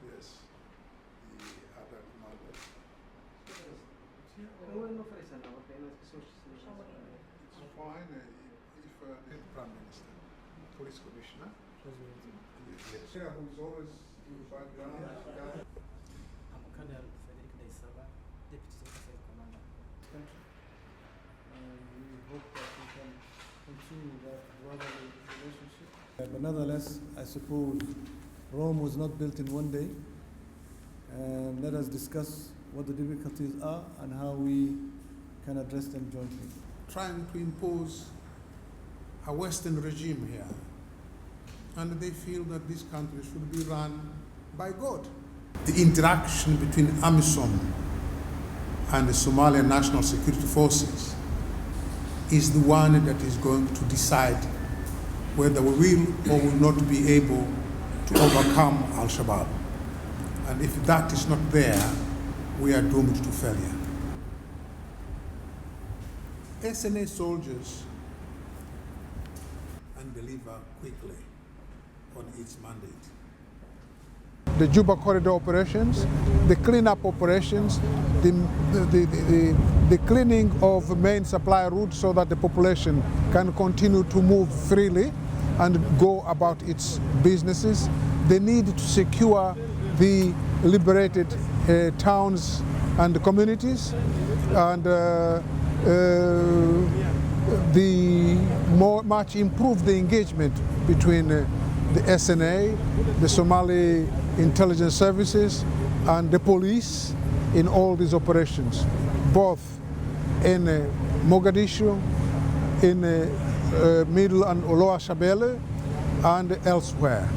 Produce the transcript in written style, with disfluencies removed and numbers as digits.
Yes, the adult mothers. It's fine if the Prime Minister, Police Commissioner, yes. Yeah, who's always in the background. I'm Colonel Frederick Daisaba, Deputy Secretary Commander. We hope that we can continue that brotherly relationship. But nonetheless, I suppose Rome was not built in one day. And let us discuss what the difficulties are and how we can address them jointly. Trying to impose a Western regime here, and they feel that this country should be run by God. The interaction between Amisom and the Somalian National Security Forces is the one that is going to decide whether we will or will not be able to overcome Al-Shabaab. And if that is not there, we are doomed to failure. SNA soldiers and deliver quickly on its mandate. The Juba corridor operations, the cleanup operations, the cleaning of main supply routes so that the population can continue to move freely and go about its businesses. The need to secure the liberated towns and communities, and much improve the engagement between the SNA, the Somali intelligence services, and the police in all these operations, both in Mogadishu, in Middle and Lower Shabelle, and elsewhere.